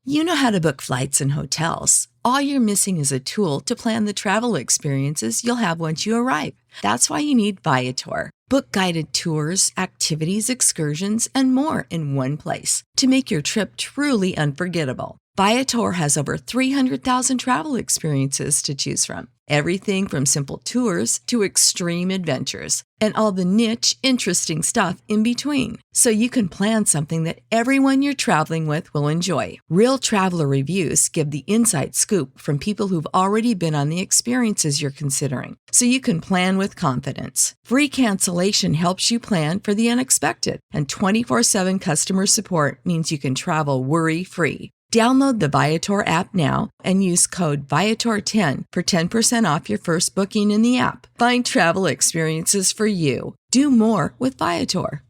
You know how to book flights and hotels. All you're missing is a tool to plan the travel experiences you'll have once you arrive. That's why you need Viator. Book guided tours, activities, excursions, and more in one place to make your trip truly unforgettable. Viator has over 300,000 travel experiences to choose from. Everything from simple tours to extreme adventures and all the niche, interesting stuff in between. So you can plan something that everyone you're traveling with will enjoy. Real traveler reviews give the inside scoop from people who've already been on the experiences you're considering. So you can plan with confidence. Free cancellation helps you plan for the unexpected. And 24/7 customer support means you can travel worry-free. Download the Viator app now and use code Viator10 for 10% off your first booking in the app. Find travel experiences for you. Do more with Viator.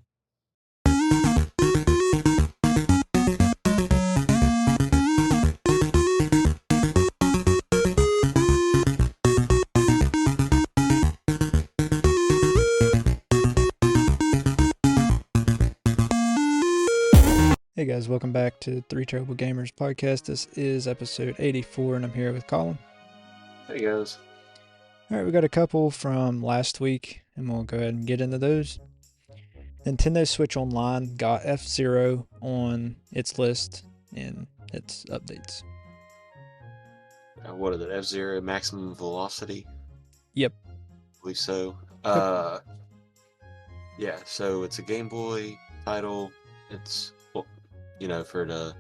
Hey guys, welcome back to Three Terrible Gamers podcast. This is episode 84 and I'm here with Colin. Hey guys. Alright, we got a couple from last week and we'll go ahead and get into those. Nintendo Switch Online got F-Zero on its list and its updates. What is it? F-Zero maximum velocity? Yep. I believe so. Yeah, so it's a Game Boy title. It's for the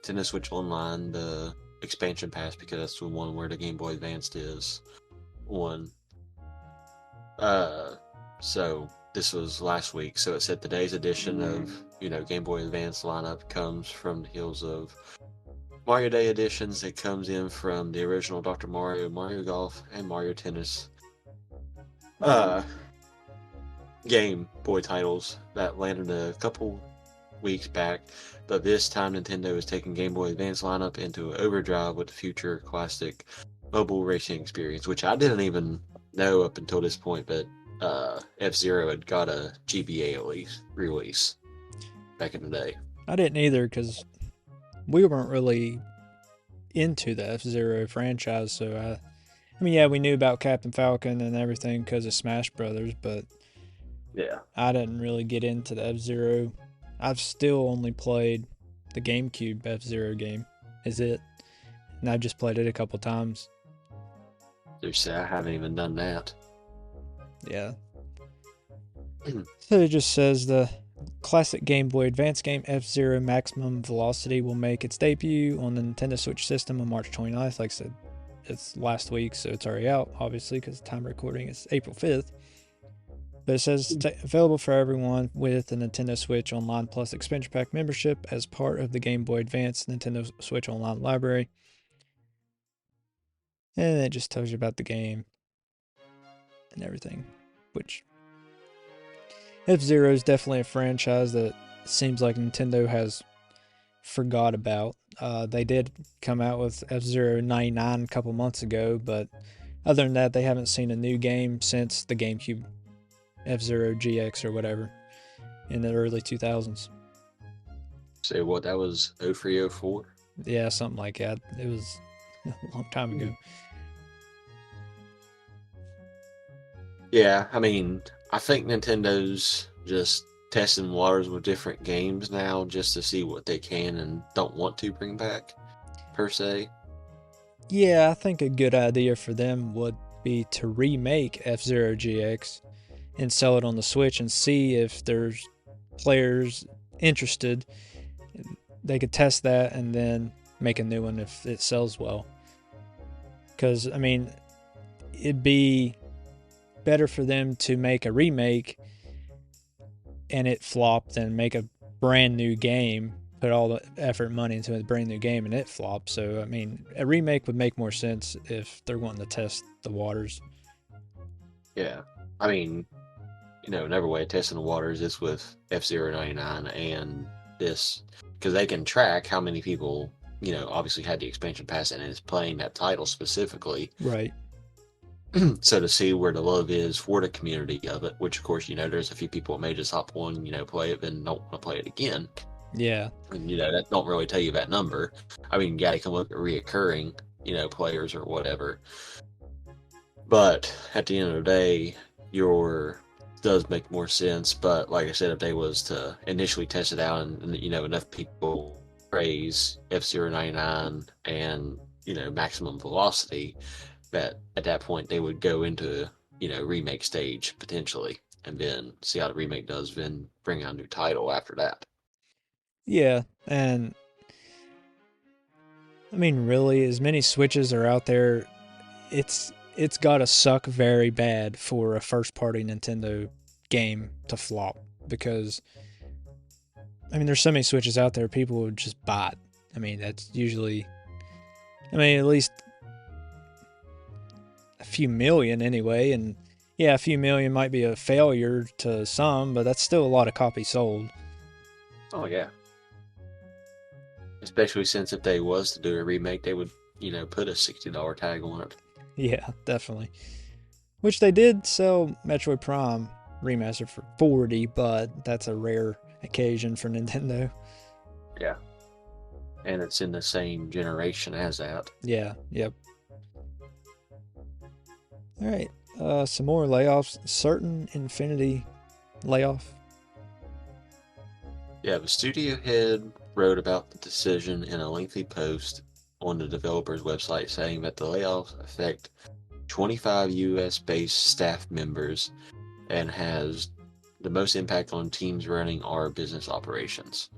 Nintendo Switch Online, the expansion pass, because that's the one where the Game Boy Advance is on. So this was last week. So it said today's edition of, Game Boy Advance lineup comes from the heels of Mario Day editions. It comes in from the original Dr. Mario, Mario Golf, and Mario Tennis Game Boy titles that landed a couple weeks back, but this time Nintendo is taking Game Boy Advance lineup into overdrive with the future classic mobile racing experience, which I didn't even know up until this point, but F-Zero had got a GBA release back in the day. I didn't either because we weren't really into the F-Zero franchise, so we knew about Captain Falcon and everything because of Smash Brothers, but yeah, I didn't really get into the F-Zero. I've still only played the GameCube F-Zero game, is it? And I've just played it a couple times. I haven't even done that. Yeah. So it just says the classic Game Boy Advance game F-Zero Maximum Velocity will make its debut on the Nintendo Switch system on March 29th. Like I said, it's last week, so it's already out, obviously, because the time of recording is April 5th. But it says it's available for everyone with the Nintendo Switch Online Plus Expansion Pack membership as part of the Game Boy Advance Nintendo Switch Online library. And it just tells you about the game and everything, which F-Zero is definitely a franchise that seems like Nintendo has forgot about. They did come out with F-Zero 99 a couple months ago, but other than that, they haven't seen a new game since the GameCube F-Zero GX or whatever in the early 2000s. Say what, that was 03, 04? Yeah, something like that. It was a long time ago. Yeah, I think Nintendo's just testing waters with different games now just to see what they can and don't want to bring back, per se. Yeah, I think a good idea for them would be to remake F-Zero GX and sell it on the Switch and see if there's players interested. They could test that and then make a new one if it sells well. Because, it'd be better for them to make a remake and it flop than make a brand new game, put all the effort and money into a brand new game and it flops. So, a remake would make more sense if they're wanting to test the waters. Yeah. Another way of testing the waters is with F-Zero 99 and this, because they can track how many people, obviously had the expansion pass and is playing that title specifically. Right. So to see where the love is for the community of it, which of course, there's a few people that may just hop on, play it, then don't want to play it again. Yeah. And, that don't really tell you that number. I mean, yeah, they can look at reoccurring, players or whatever. But at the end of the day, your does make more sense. But like I said, if they was to initially test it out and enough people praise F-Zero 99 and maximum velocity, that at that point they would go into remake stage potentially, and then see how the remake does, then bring out a new title after that. Yeah, and I mean, really, as many Switches are out there, it's got to suck very bad for a first-party Nintendo game to flop, because I mean, there's so many Switches out there, people would just buy it. I mean, that's usually, I mean, at least a few million anyway, and yeah, a few million might be a failure to some, but that's still a lot of copies sold. Oh yeah. Especially since if they was to do a remake, they would, put a $60 tag on it. Yeah, definitely. Which they did sell Metroid Prime Remastered for $40, but that's a rare occasion for Nintendo. Yeah. And it's in the same generation as that. Yeah, yep. Alright, some more layoffs. Certain Infinity layoff. Yeah, the studio head wrote about the decision in a lengthy post on the developer's website, saying that the layoffs affect 25 US-based staff members and has the most impact on teams running our business operations.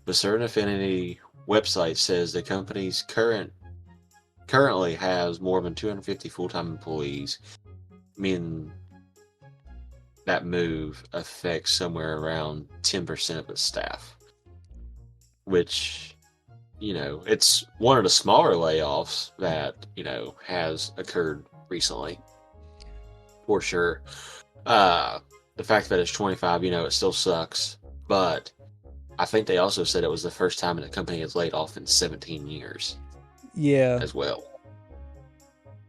The Certain Affinity website says the company's currently has more than 250 full-time employees, meaning that move affects somewhere around 10% of its staff, which, it's one of the smaller layoffs that, has occurred recently, for sure. The fact that it's 25, it still sucks, but I think they also said it was the first time the company has laid off in 17 years. Yeah. As well.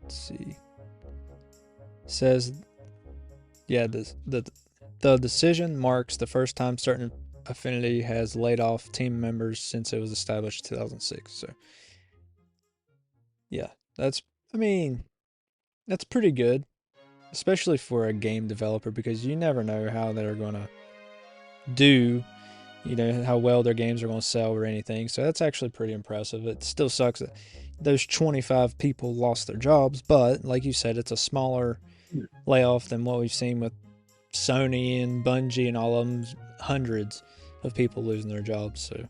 Let's see. Says, yeah, the decision marks the first time Certain Affinity has laid off team members since it was established in 2006. So, yeah, that's pretty good, especially for a game developer, because you never know how they're going to do, how well their games are going to sell or anything. So that's actually pretty impressive. It still sucks that those 25 people lost their jobs, but like you said, it's a smaller layoff than what we've seen with Sony and Bungie and all of them. Hundreds of people losing their jobs. So,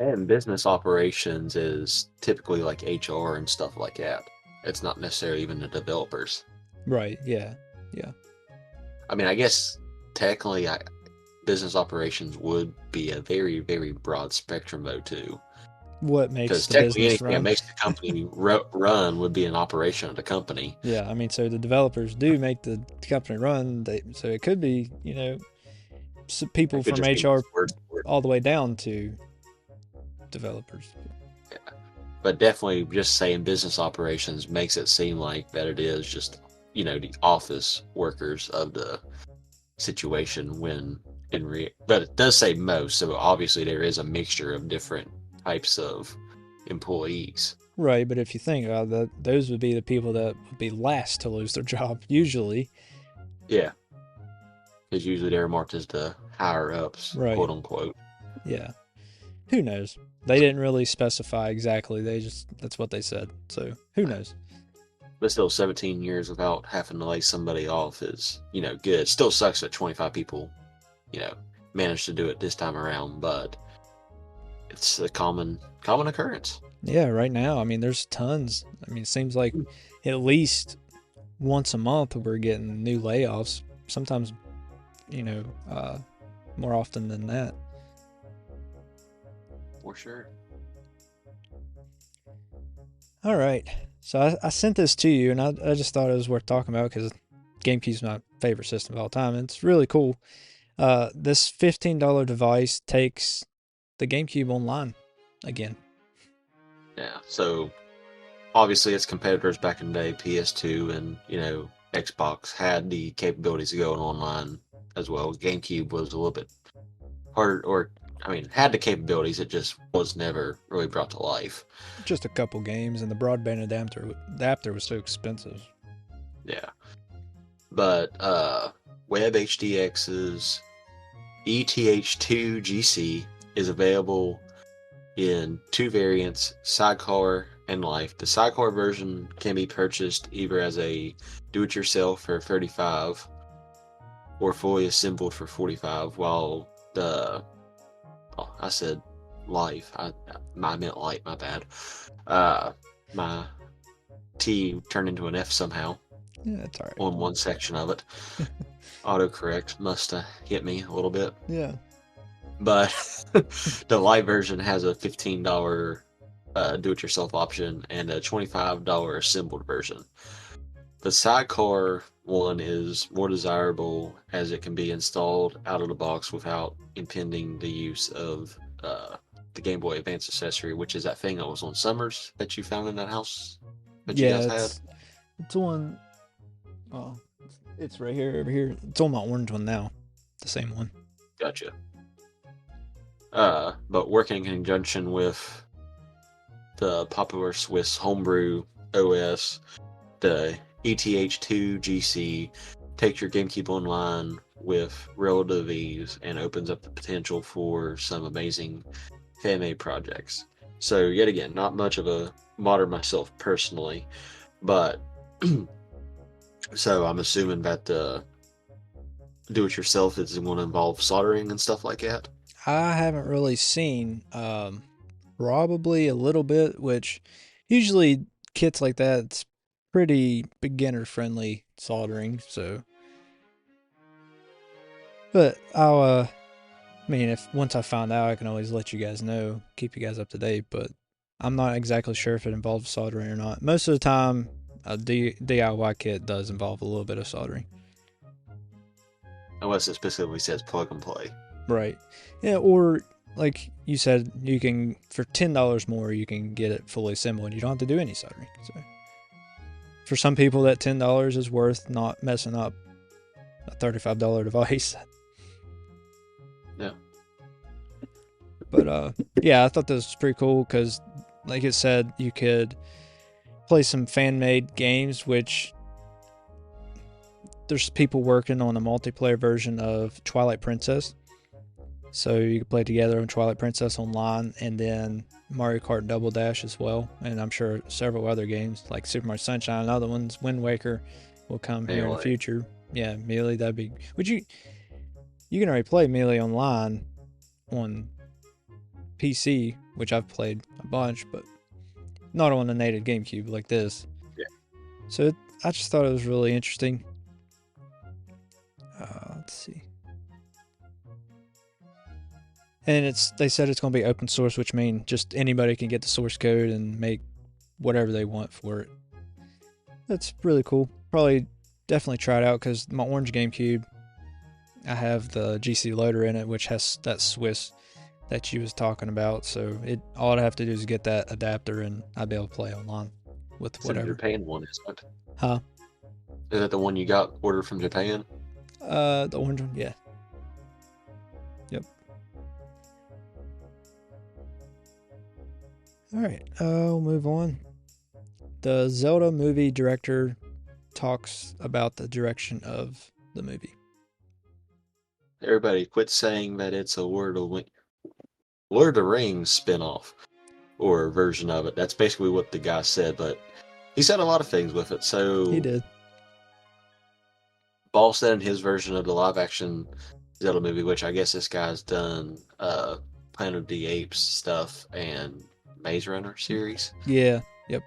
and business operations is typically like HR and stuff like that. It's not necessarily even the developers. Right. Yeah. Yeah. I mean, I guess technically, business operations would be a very, very broad spectrum, though, too. What makes because the technically business anything that run? makes the company run would be an operation of the company. Yeah, I mean, so the developers do make the company run. So it could be, people from HR all the way down to developers. Yeah. But definitely just saying business operations makes it seem like that it is just, the office workers of the situation, when but it does say most, so obviously there is a mixture of different types of employees. Right, but if you think about that, those would be the people that would be last to lose their job, usually. Yeah. Because usually they're marked as the higher ups, right. Quote unquote. Yeah. Who knows? They didn't really specify exactly. That's what they said. So who knows? But still, 17 years without having to lay somebody off is, good. It still sucks that 25 people, managed to do it this time around, but it's a common occurrence. Yeah, right now, I mean, there's tons. I mean, it seems like at least once a month we're getting new layoffs. Sometimes, more often than that. For sure. All right. So I sent this to you, and I just thought it was worth talking about because GameCube's my favorite system of all time, and it's really cool. This $15 device takes the GameCube online again. Yeah, so obviously its competitors back in the day, PS2 and, Xbox, had the capabilities of going online as well. GameCube was a little bit harder, or I mean, had the capabilities, it just was never really brought to life. Just a couple games, and the broadband adapter was so expensive. Yeah. But WebHDX's ETH2 GC is available in two variants, Sidecar and Life. The Sidecar version can be purchased either as a do-it-yourself for $35 or fully assembled for $45, while the I said Life. I meant Light. My bad. My T turned into an F somehow. Yeah, that's all right. On one section of it. Autocorrect must have hit me a little bit. Yeah. But the light version has a $15 do-it-yourself option and a $25 assembled version. The sidecar one is more desirable as it can be installed out of the box without impeding the use of the Game Boy Advance accessory, which is that thing that was on Summers that you found in that house that you guys had. It's on. Oh, it's right here, over here. It's on my orange one now. The same one. Gotcha. But working in conjunction with the popular Swiss homebrew OS, the ETH2 GC takes your GameCube online with relative ease and opens up the potential for some amazing fan-made projects. So yet again, not much of a modder myself personally, but so I'm assuming that the do-it-yourself is going to involve soldering and stuff like that. I haven't really seen, probably a little bit, which usually kits like that, it's pretty beginner friendly soldering, so. But I mean, if once I find out, I can always let you guys know, keep you guys up to date, but I'm not exactly sure if it involves soldering or not. Most of the time, a DIY kit does involve a little bit of soldering. Unless it specifically says plug and play. Right. Yeah, or like you said, you can, for $10 more, you can get it fully assembled and you don't have to do any soldering. So for some people, that $10 is worth not messing up a $35 device. Yeah. But yeah, I thought this was pretty cool because, like it said, you could play some fan-made games, which there's people working on a multiplayer version of Twilight Princess. So you can play together on Twilight Princess online, and then Mario Kart Double Dash as well. And I'm sure several other games like Super Mario Sunshine and other ones, Wind Waker, will come here in the future. Yeah, Melee, that'd be. You can already play Melee online on PC, which I've played a bunch, but not on a native GameCube like this. Yeah. So I just thought it was really interesting. Let's see. And they said it's going to be open source, which means just anybody can get the source code and make whatever they want for it. That's really cool. Probably definitely try it out because my orange GameCube, I have the GC loader in it, which has that Swiss that you was talking about. So all I'd have to do is get that adapter and I'd be able to play online with whatever. It's a Japan one, isn't it? Huh? Is that the one you got ordered from Japan? The orange one, yeah. Yep. All right, we'll move on. The Zelda Movie director talks about the direction of the movie. Everybody quit saying that it's a Lord of the Rings spinoff or version of it. That's basically what the guy said, but he said a lot of things with it. So He did. Ball said in his version of the live-action Zelda movie, which I guess this guy's done Planet of the Apes stuff and Maze Runner series. Yeah. Yep.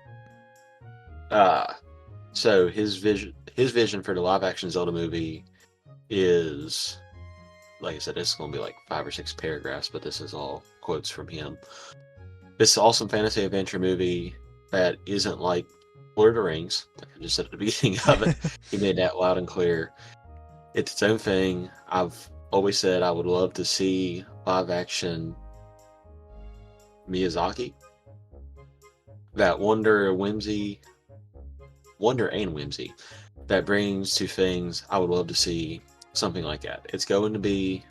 So his vision for the live-action Zelda movie is, like I said, it's going to be like 5 or 6 paragraphs, but this is all quotes from him. This awesome fantasy adventure movie that isn't like Lord of the Rings, like I just said at the beginning of it. He made that loud and clear. It's its own thing. I've always said I would love to see live-action Miyazaki. That wonder and whimsy that brings to things. I would love to see something like that. It's going to be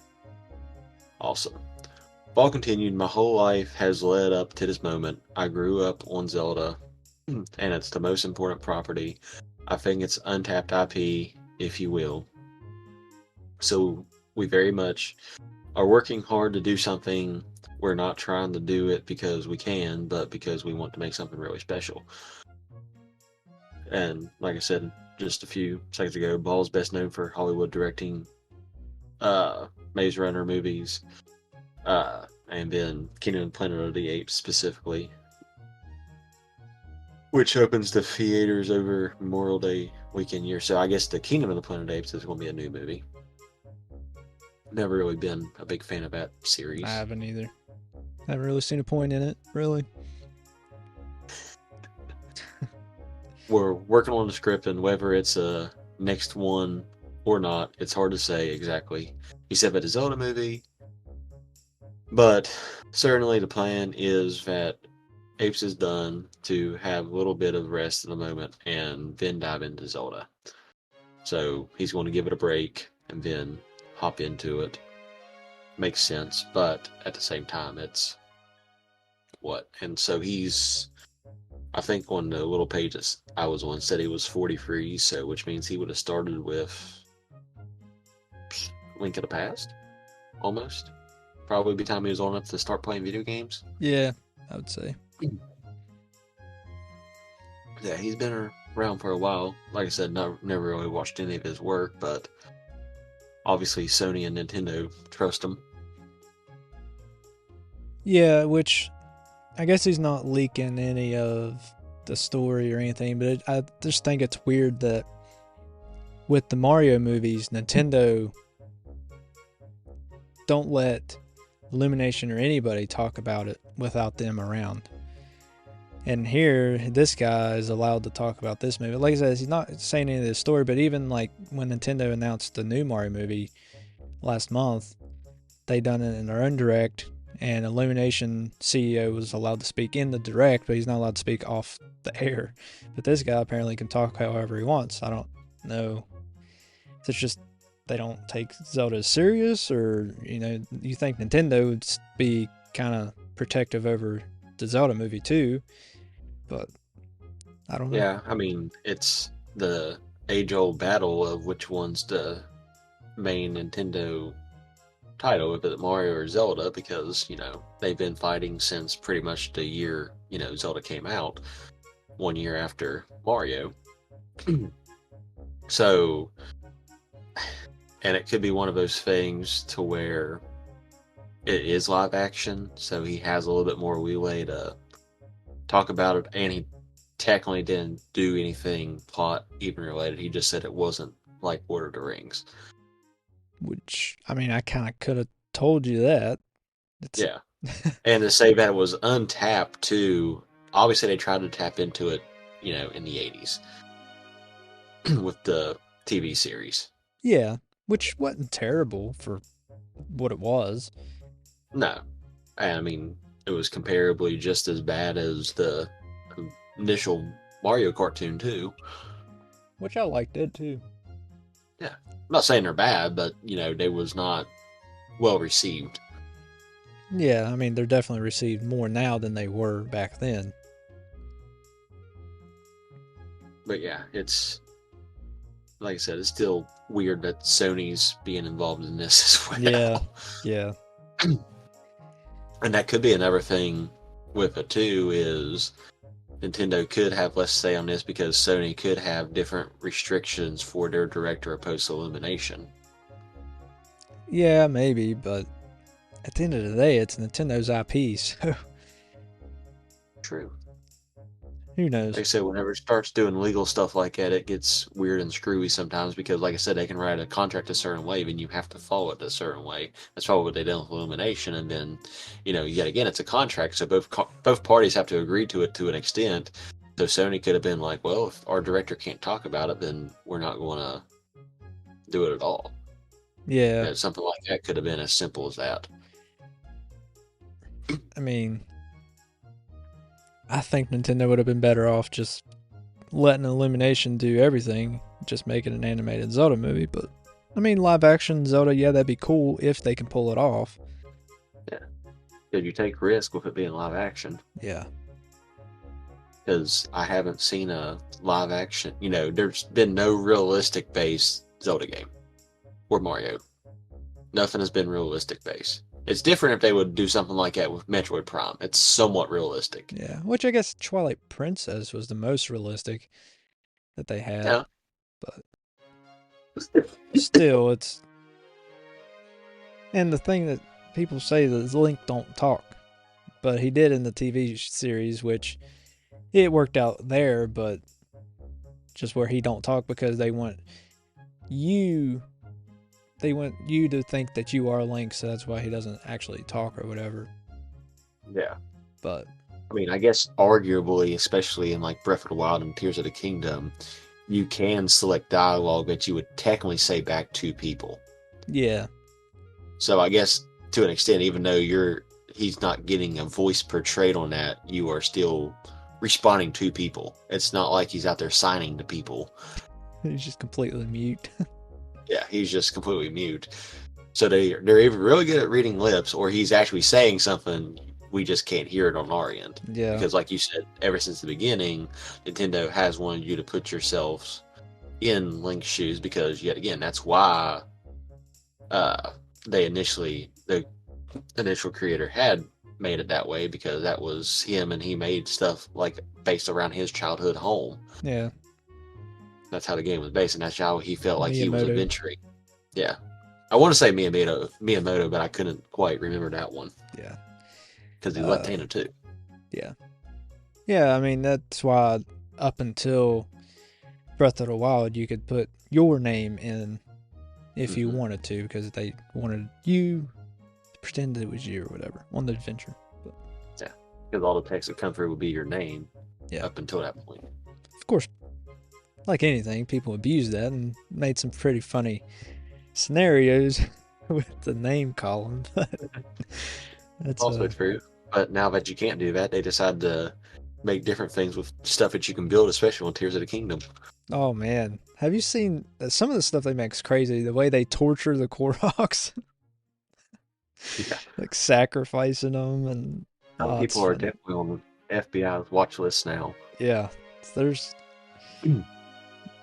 awesome. Fall continued. My whole life has led up to this moment. I grew up on Zelda, and it's the most important property. I think it's untapped IP, if you will. So we very much are working hard to do something. We're not trying to do it because we can, but because we want to make something really special. And like I said just a few seconds ago, Ball's best known for Hollywood directing Maze Runner movies, and then Kingdom of the Planet of the Apes specifically, which opens the theaters over Memorial Day weekend year. So I guess the Kingdom of the Planet of the Apes is going to be a new movie. Never really been a big fan of that series. I haven't either. Haven't really seen a point in it, really. We're working on the script, and whether it's a next one or not, it's hard to say exactly. He said about the Zelda movie, but certainly the plan is that Apes is done to have a little bit of rest in the moment and then dive into Zelda. So he's going to give it a break and then hop into it. Makes sense, but at the same time, it's what? And so he's, I think on the little page that I was on, said he was 43, so which means he would have started with Link of the Past, almost. Probably by the time he was old enough to start playing video games. Yeah, I would say. Yeah, he's been around for a while. Like I said, never really watched any of his work, but obviously Sony and Nintendo trust him. Yeah, which I guess he's not leaking any of the story or anything, but I just think it's weird that with the Mario movies, Nintendo don't let Illumination or anybody talk about it without them around. And here, this guy is allowed to talk about this movie. Like I said, he's not saying any of this story, but even like when Nintendo announced the new Mario movie last month, they done it in their own direct, and Illumination CEO was allowed to speak in the direct, but he's not allowed to speak off the air. But this guy apparently can talk however he wants. I don't know. It's just they don't take Zelda as serious, or you think Nintendo would be kind of protective over the Zelda movie too, but I don't know. Yeah, I mean, it's the age-old battle of which one's the main Nintendo title, if it's Mario or Zelda, because, they've been fighting since pretty much the year, Zelda came out, 1 year after Mario. So, and it could be one of those things to where it is live action, so he has a little bit more leeway to talk about it, and he technically didn't do anything plot even related. He just said it wasn't like Lord of the Rings. Which, I mean, I kind of could have told you that. Yeah. And to say that it was untapped too, obviously they tried to tap into it, in the 80s with the TV series. Yeah, which wasn't terrible for what it was. No. I mean, it was comparably just as bad as the initial Mario cartoon too. Which I liked it too. Yeah. I'm not saying they're bad, but, they was not well received. Yeah, I mean, they're definitely received more now than they were back then. But yeah, it's, like I said, it's still weird that Sony's being involved in this as well. Yeah. And that could be another thing with it too, is Nintendo could have less say on this because Sony could have different restrictions for their director opposed to Illumination. Yeah, maybe, but at the end of the day, it's Nintendo's IP, so True. who knows? Like I said, whenever it starts doing legal stuff like that, it gets weird and screwy sometimes because, like I said, they can write a contract a certain way, and you have to follow it a certain way. That's probably what they did with Illumination, and then, yet again, it's a contract, so both parties have to agree to it to an extent. So Sony could have been like, well, if our director can't talk about it, then we're not going to do it at all. Yeah. Something like that could have been as simple as that. I mean, I think Nintendo would have been better off just letting Illumination do everything, just making an animated Zelda movie. But, I mean, live action Zelda, yeah, that'd be cool if they can pull it off. Yeah. Because you take risk with it being live action. Yeah. Because I haven't seen a live action. There's been no realistic based Zelda game or Mario. Nothing has been realistic based. It's different if they would do something like that with Metroid Prime. It's somewhat realistic. Yeah. Which I guess Twilight Princess was the most realistic that they had. Yeah. But still, it's. And the thing that people say that Link don't talk. But he did in the TV series, which it worked out there, but just where he don't talk because they want you to think that you are Link, so that's why he doesn't actually talk or whatever. Yeah. But I mean, I guess arguably, especially in like Breath of the Wild and Tears of the Kingdom, you can select dialogue that you would technically say back to people. yeah. So I guess to an extent, even though he's not getting a voice portrayed on that, you are still responding to people. It's not like he's out there signing to people. He's just completely mute. Yeah, he's just completely mute. So they're either really good at reading lips, or he's actually saying something. We just can't hear it on our end. Yeah. Because like you said, ever since the beginning, Nintendo has wanted you to put yourselves in Link's shoes, because yet again, that's why the initial creator had made it that way, because that was him, and he made stuff like based around his childhood home. Yeah. That's how the game was based, and that's how he felt like he was Miyamoto. adventuring. Yeah. I want to say Miyamoto, but I couldn't quite remember that one. Yeah. Because he left Tana too. Yeah. Yeah, I mean, that's why up until Breath of the Wild, you could put your name in if you wanted to, because they wanted you to pretend that it was you or whatever on the adventure. But, yeah. Because all the text that come through would be your name yeah. up until that point. Of course, like anything, people abused that and made some pretty funny scenarios with the name column. That's also true. But now that you can't do that, they decided to make different things with stuff that you can build, especially on Tears of the Kingdom. Oh man, have you seen some of the stuff they make is crazy? The way they torture the Koroks, Yeah. like sacrificing them, and people are definitely on the FBI's watch list now. Yeah, there's.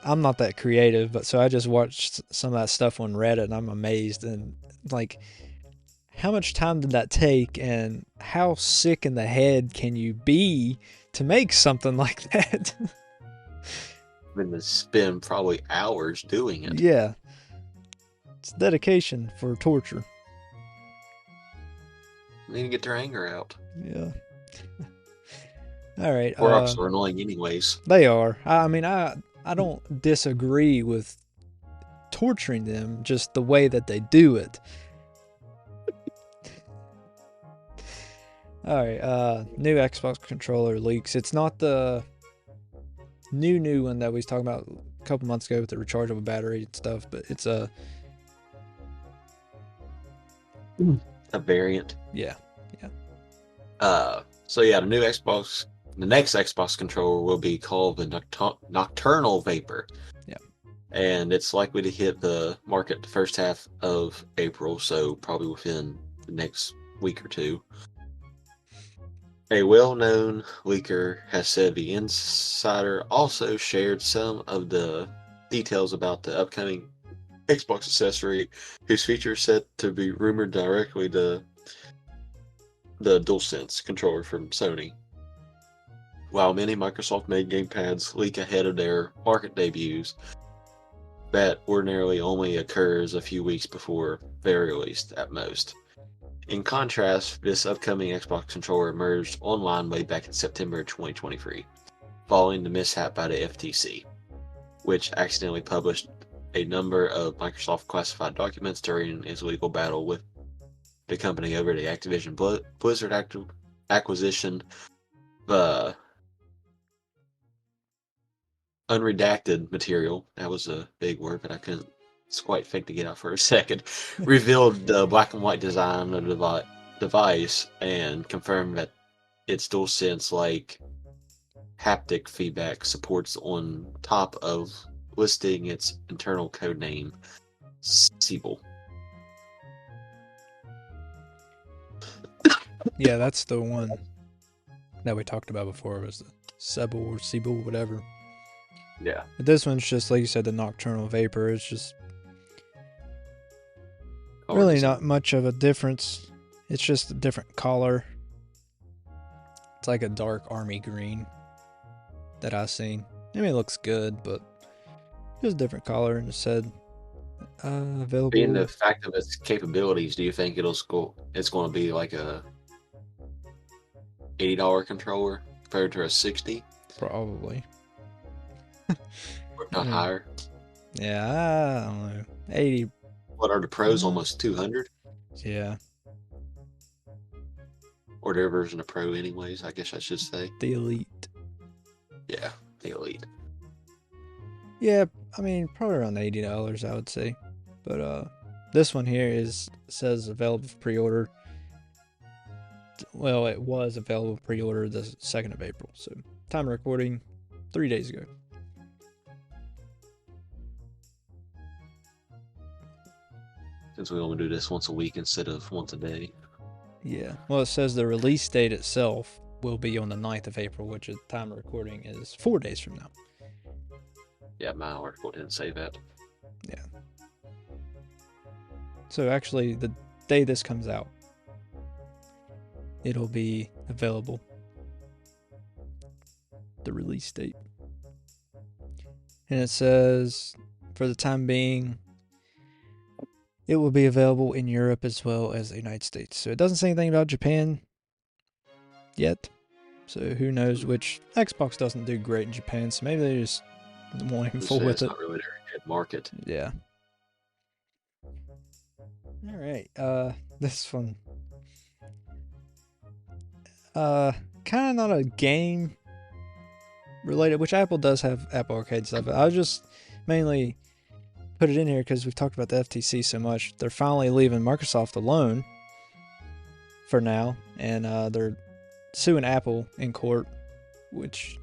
I'm not that creative, but so I just watched some of that stuff on Reddit, and I'm amazed. And like, how much time did that take, and how sick in the head can you be to make something like that? I've been to spend probably hours doing it. Yeah, it's dedication for torture. They need to get their anger out. Yeah. All right. Koroks are annoying anyways. They are. I mean, I don't disagree with torturing them, just the way that they do it. All right, new Xbox controller leaks. It's not the new one that we was talking about a couple months ago with the rechargeable battery and stuff, but it's a variant. Yeah. So yeah, the next Xbox controller will be called the Nocturnal Vapor. Yeah. And it's likely to hit the market the first half of April, so probably within the next week or two. A well-known leaker has said the insider also shared some of the details about the upcoming Xbox accessory, whose features set to be rumored directly to the DualSense controller from Sony. While many Microsoft-made gamepads leak ahead of their market debuts, that ordinarily only occurs a few weeks before they're released at most. In contrast, this upcoming Xbox controller emerged online way back in September 2023, following the mishap by the FTC, which accidentally published a number of Microsoft classified documents during its legal battle with the company over the Activision Blizzard acquisition. Unredacted material, that was a big word, but I couldn't quite think to get out for a second, revealed the black and white design of the device and confirmed that its DualSense-like haptic feedback supports on top of listing its internal codename, Siebel. Yeah, that's the one that we talked about before, was the Cebu or Cebu, whatever. Yeah. But this one's just, like you said, the Nocturnal Vapor. It's just Color really design. not much of a difference. It's just a different color. It's like a dark army green that I've seen. I mean, it looks good, but just a different color. And it said available. Being the fact of its capabilities, do you think it's going to be like a $80 controller compared to a 60, Probably. or if not Hmm. higher? Yeah, I don't know. 80. What are the pros? Almost 200, Yeah, or their version of pro, anyways. I guess I should say. the Elite. Yeah, the Elite. Yeah, I mean, probably around $80, I would say. But this one here says available for pre-order. Well, it was available pre-order the 2nd of April. So time of recording, 3 days ago. Since we only do this once a week instead of once a day. Yeah. Well, it says the release date itself will be on the 9th of April, which at time of recording is 4 days from now. Yeah, my article didn't say that. Yeah. So actually, the day this comes out, it'll be available. The release date. And it says, for the time being, it will be available in Europe as well as the United States. So it doesn't say anything about Japan yet. So who knows, which Xbox doesn't do great in Japan, so maybe they just won't even fool with It's it. not really their head market. Yeah. All right. This one. Kind of not a game related, which Apple does have Apple Arcade stuff. I was just mainly put it in here because we've talked about the FTC so much. They're finally leaving Microsoft alone for now, and they're suing Apple in court, which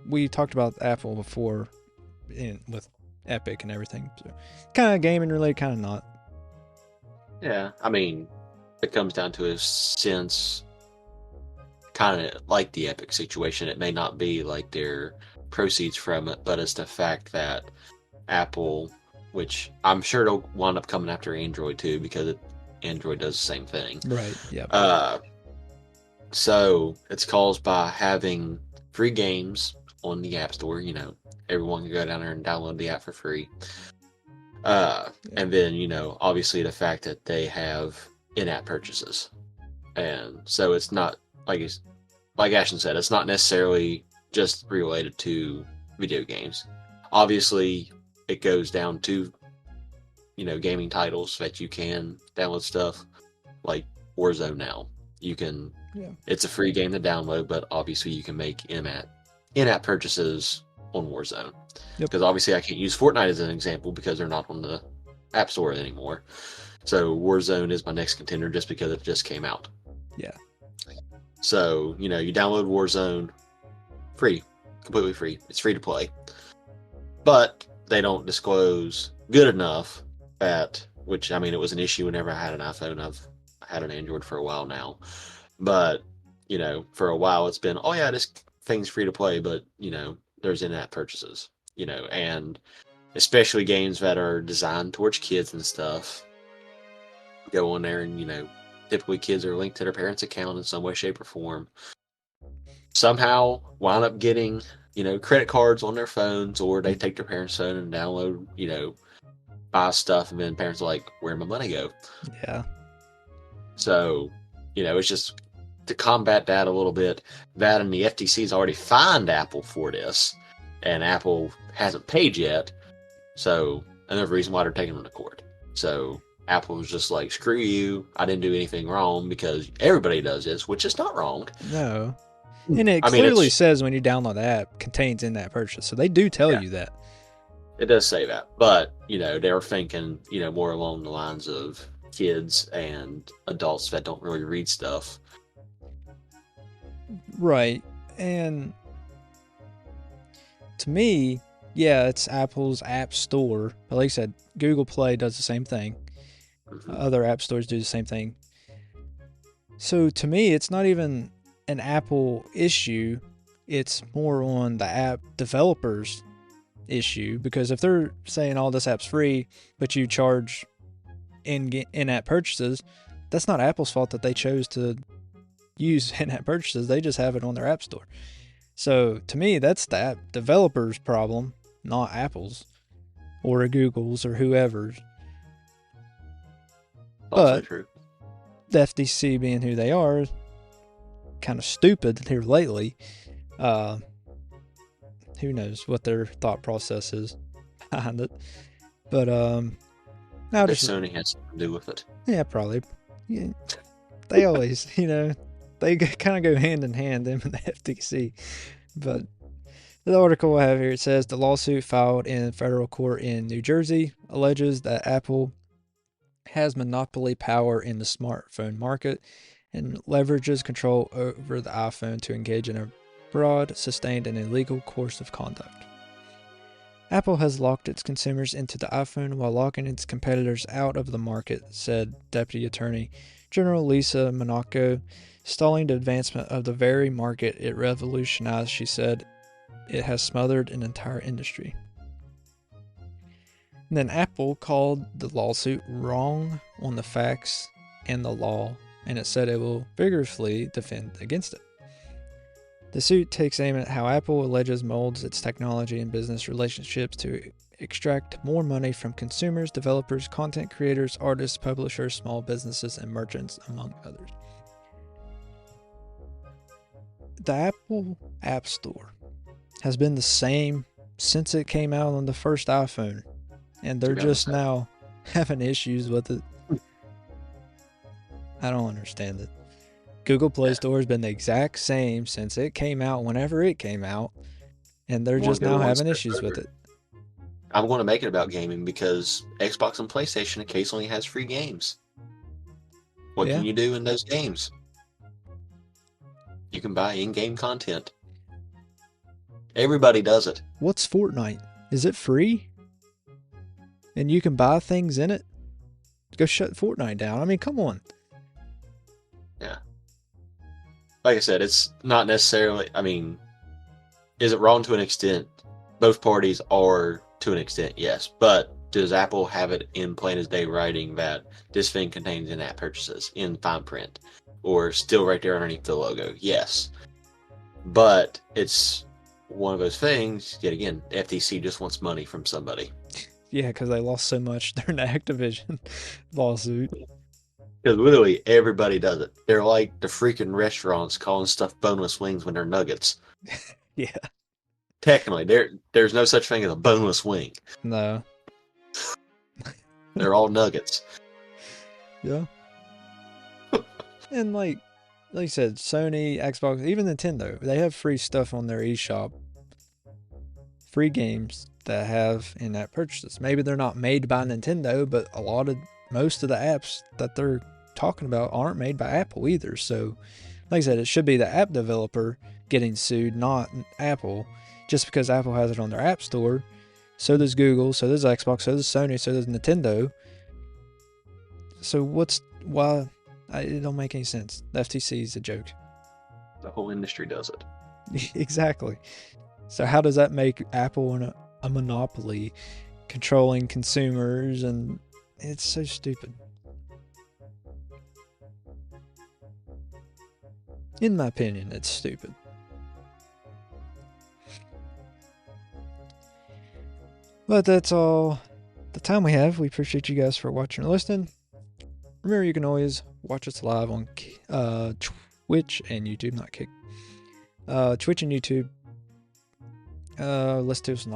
we talked about Apple before with Epic and everything. So kind of gaming related, kind of not. Yeah, I mean, it comes down to a sense, kind of like the Epic situation. It may not be like their proceeds from it, but it's the fact that Apple, which I'm sure it'll wind up coming after Android too, because Android does the same thing. Right. Yeah. So it's caused by having free games on the App Store. You know, everyone can go down there and download the app for free. And then, you know, obviously the fact that they have in-app purchases. And so it's not, like Ashton said, it's not necessarily just related to video games. Obviously, it goes down to, you know, gaming titles that you can download stuff, like Warzone now. You can, it's a free game to download, but obviously you can make in-app purchases on Warzone. Because obviously I can't use Fortnite as an example because they're not on the App Store anymore. So Warzone is my next contender just because it just came out. Yeah. So, you know, you download Warzone, free, completely free. It's free to play. But they don't disclose good enough that, which, I mean, it was an issue whenever I had an iPhone. I've had an Android for a while now. But, you know, for a while it's been, oh yeah, this thing's free to play, but, you know, there's in-app purchases, you know, and especially games that are designed towards kids and stuff. Go on there and, you know, typically kids are linked to their parents' account in some way, shape, or form. Somehow wind up getting, you know, credit cards on their phones, or they take their parents' phone and download, you know, buy stuff, and then parents are like, where'd my money go? Yeah. So, you know, it's just to combat that a little bit. That and the FTC's already fined Apple for this, and Apple hasn't paid yet. So, another reason why they're taking them to court. So, Apple was just like, screw you, I didn't do anything wrong, because everybody does this, which is not wrong. No. And it clearly says when you download the app, contains in-app purchase. So they do tell you that. It does say that. But, you know, they're thinking, you know, more along the lines of kids and adults that don't really read stuff. Right. And to me, yeah, it's Apple's app store. But like I said, Google Play does the same thing. Other app stores do the same thing. So to me, it's not even an Apple issue. It's more on the app developers issue, because if they're saying all this app's free, but you charge in-app purchases, that's not Apple's fault that they chose to use in-app purchases. They just have it on their app store. So to me, that's the app developers' problem, not Apple's or Google's or whoever's. Also But true. The FTC, being who they are, kind of stupid here lately. Who knows what their thought process is behind it. But now Sony has something to do with it. Yeah, probably. Yeah, they always, they kind of go hand in hand, them and the FTC. But the article I have here, it says the lawsuit filed in federal court in New Jersey alleges that Apple has monopoly power in the smartphone market and leverages control over the iPhone to engage in a broad, sustained, and illegal course of conduct. Apple has locked its consumers into the iPhone while locking its competitors out of the market, said Deputy Attorney General Lisa Monaco, stalling the advancement of the very market it revolutionized. She said it has smothered an entire industry. And then Apple called the lawsuit wrong on the facts and the law, and it said it will vigorously defend against it. The suit takes aim at how Apple alleges molds its technology and business relationships to extract more money from consumers, developers, content creators, artists, publishers, small businesses, and merchants, among others. The Apple App Store has been the same since it came out on the first iPhone, and they're just now having issues with it. I don't understand it. Google Play Store has been the exact same since it came out, whenever it came out, and they're just now having issues with it. I'm going to make it about gaming because Xbox and PlayStation occasionally has free games. What can you do in those games? You can buy in-game content. Everybody does it. What's Fortnite? Is it free? And you can buy things in it? Go shut Fortnite down. I mean, come on. Yeah. Like I said, it's not necessarily, is it wrong to an extent? Both parties are to an extent, yes. But does Apple have it in plain as day writing that this thing contains in-app purchases in fine print? Or still right there underneath the logo? Yes. But it's one of those things, yet again, FTC just wants money from somebody. Yeah, because they lost so much during the Activision lawsuit. Because literally everybody does it. They're like the freaking restaurants calling stuff boneless wings when they're nuggets. Yeah. Technically, there's no such thing as a boneless wing. No. They're all nuggets. Yeah. And like you said, Sony, Xbox, even Nintendo, they have free stuff on their eShop. Free games that have in-app purchases. Maybe they're not made by Nintendo, but most of the apps that they're talking about aren't made by Apple either. So, like I said, it should be the app developer getting sued, not Apple. Just because Apple has it on their app store, so does Google, so does Xbox, so does Sony, so does Nintendo. So why? It don't make any sense. The FTC is a joke. The whole industry does it. Exactly. So how does that make Apple a monopoly controlling consumers? And it's so stupid. In my opinion, it's stupid. But that's all the time we have. We appreciate you guys for watching and listening. Remember, you can always watch us live on Twitch and YouTube, not Kick. Twitch and YouTube. Listen to us on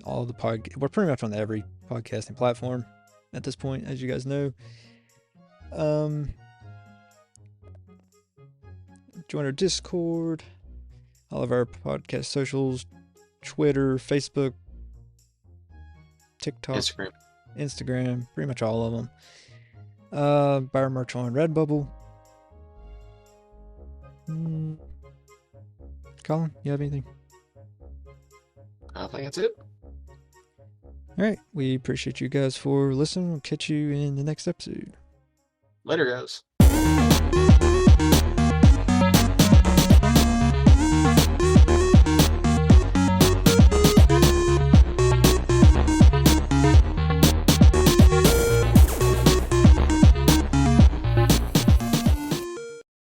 all of the pod. We're pretty much on every podcasting platform at this point, as you guys know. Join our Discord, all of our podcast socials, Twitter, Facebook, TikTok, Instagram, pretty much all of them. Buy our merch on Redbubble. Colin, you have anything? I think that's it. Alright, we appreciate you guys for listening. We'll catch you in the next episode. Later, guys.